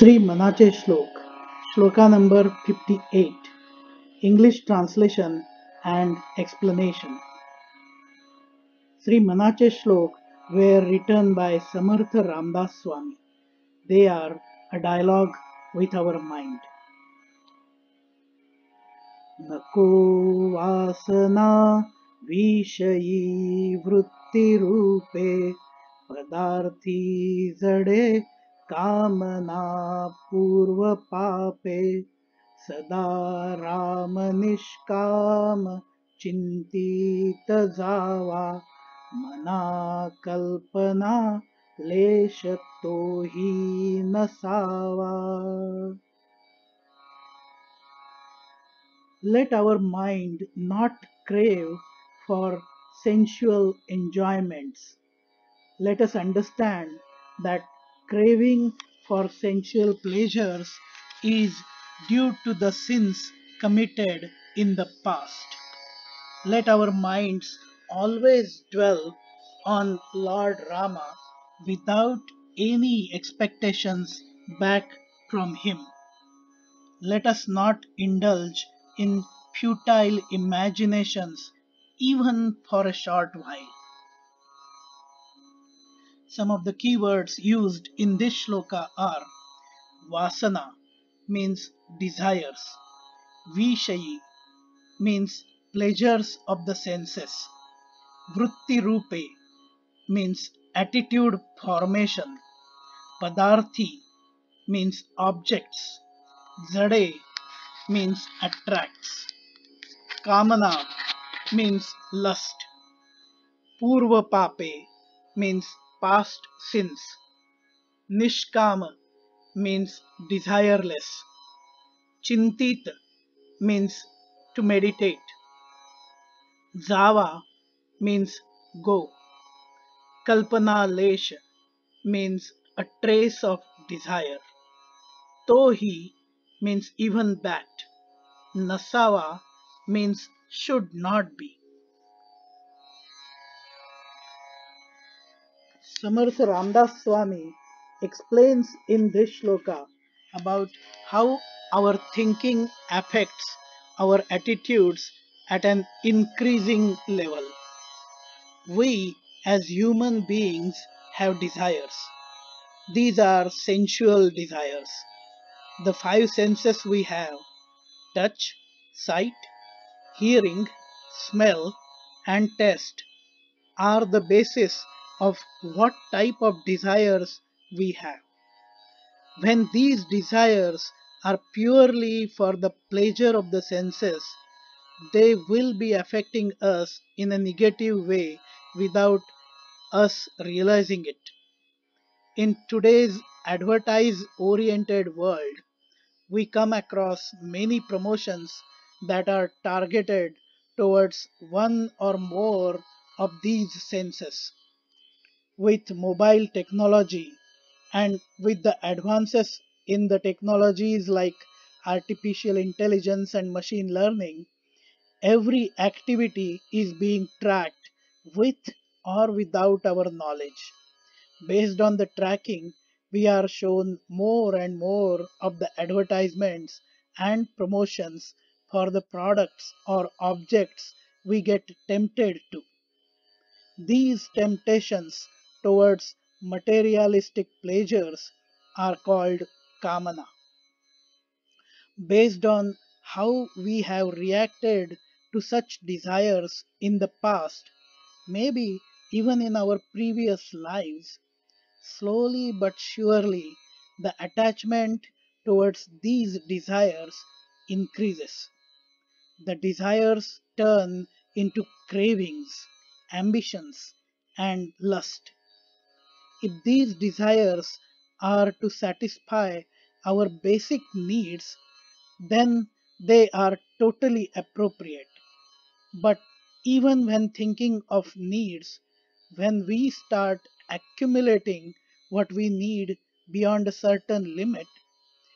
Sri Manache Shlok, Shloka number 58, English translation and explanation. Sri Manache Shlok were written by Samartha Ramdas Swami. They are a dialogue with our mind. नको वासना विषयी वृत्तिरूपे पदार्थी जडे कामना पूर्वपापे सदा राम निष्काम चिंतित जावा मना कल्पना लेश तोही नसावा. Let our mind not crave for sensual enjoyments. Let us understand that craving for sensual pleasures is due to the sins committed in the past. Let our minds always dwell on Lord Rama without any expectations back from him. Let us not indulge in futile imaginations even for a short while. Some of the key words used in this shloka are Vasana means desires, Vishayi means pleasures of the senses, Vritti Rupe means attitude formation, Padarthi means objects, Zade means attracts, Kamana means lust, Purva Pape means past sins, Nishkama means desireless, Chintit means to meditate, Java means go, Kalpana Lesh means a trace of desire, Tohi means even that, Nasawa means should not be. Samartha Ramdas Swami explains in this shloka about how our thinking affects our attitudes at an increasing level. We as human beings have desires. These are sensual desires. The five senses we have touch, sight, hearing, smell, and taste are the basis of what type of desires we have. When these desires are purely for the pleasure of the senses, they will be affecting us in a negative way without us realizing it. In today's advertise oriented world, we come across many promotions that are targeted towards one or more of these senses. With mobile technology and with the advances in the technologies like artificial intelligence and machine learning, every activity is being tracked with or without our knowledge. Based on the tracking, we are shown more and more of the advertisements and promotions for the products or objects we get tempted to. These temptations towards materialistic pleasures are called kamana. Based on how we have reacted to such desires in the past, maybe even in our previous lives, slowly but surely the attachment towards these desires increases. The desires turn into cravings, ambitions, and lust. If these desires are to satisfy our basic needs, then they are totally appropriate. But even when thinking of needs, when we start accumulating what we need beyond a certain limit,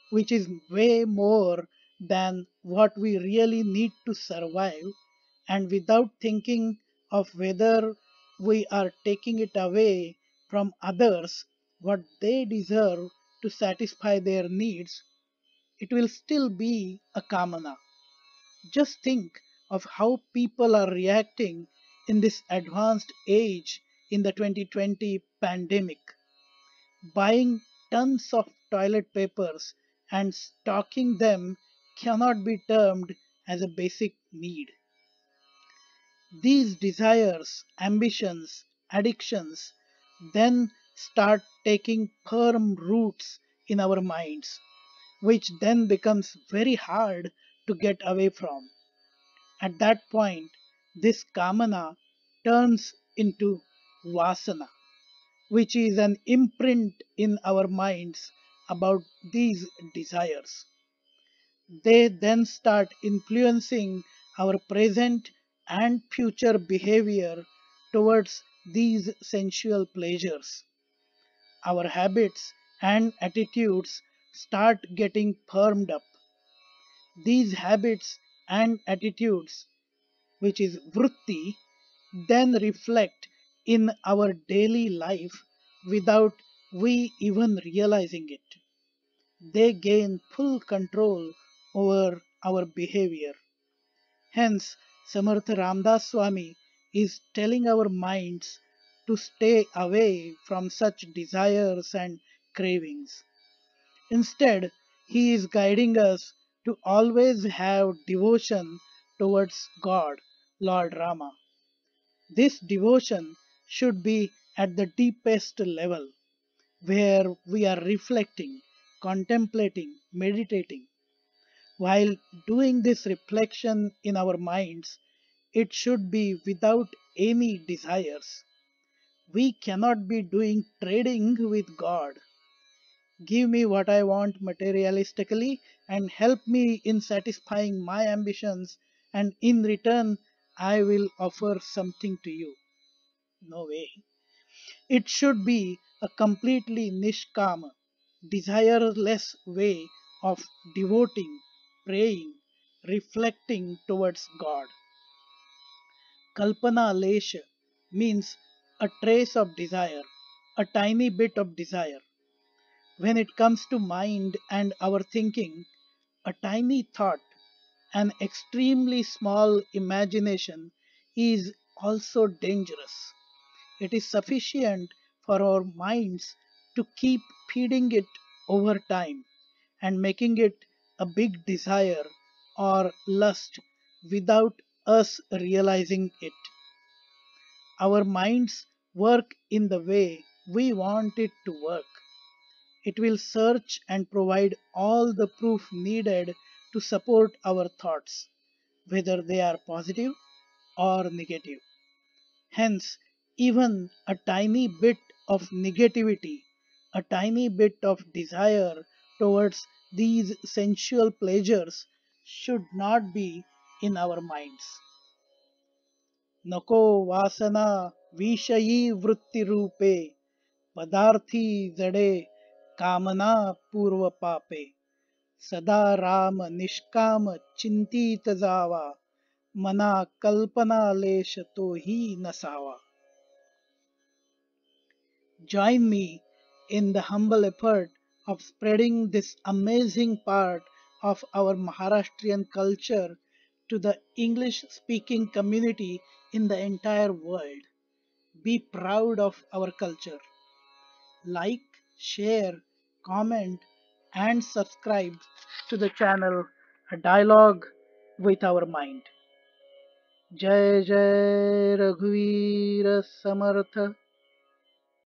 which is way more than what we really need to survive, and without thinking of whether we are taking it away from others what they deserve to satisfy their needs, it will still be a kamana. Just think of how people are reacting in this advanced age in the 2020 pandemic. Buying tons of toilet papers and stocking them cannot be termed as a basic need. These desires, ambitions, addictions then start taking firm roots in our minds, which then becomes very hard to get away from. At that point, this kamana turns into vasana, which is an imprint in our minds about these desires. They then start influencing our present and future behavior towards these sensual pleasures. Our habits and attitudes start getting firmed up. These habits and attitudes, which is vritti, then reflect in our daily life without we even realizing it. They gain full control over our behavior. Hence, Samartha Ramdas Swami is telling our minds to stay away from such desires and cravings. Instead, he is guiding us to always have devotion towards God, Lord Rama. This devotion should be at the deepest level, where we are reflecting, contemplating, meditating. While doing this reflection in our minds, it should be without any desires. We cannot be doing trading with God. Give me what I want materialistically and help me in satisfying my ambitions, and in return, I will offer something to you. No way. It should be a completely nishkama, desireless way of devoting, praying, reflecting towards God. Kalpana lesha means a trace of desire, a tiny bit of desire. When it comes to mind and our thinking, a tiny thought, an extremely small imagination is also dangerous. It is sufficient for our minds to keep feeding it over time and making it a big desire or lust without us realizing it. Our minds work in the way we want it to work. It will search and provide all the proof needed to support our thoughts, whether they are positive or negative. Hence, even a tiny bit of negativity, a tiny bit of desire towards these sensual pleasures should not be in our minds. Nako vasana vishayi vritti रूपे पदार्थी जडे कामना पूर्व पापे सदा राम निष्काम चिंतित जावा मना कल्पना लेश तो ही नसावा. Join me in the humble effort of spreading this amazing part of our Maharashtrian culture to the English speaking community in the entire world. Be proud of our culture. Like, share, comment, and subscribe to the channel A Dialogue with Our Mind. जय जय रघुवीर समर्थ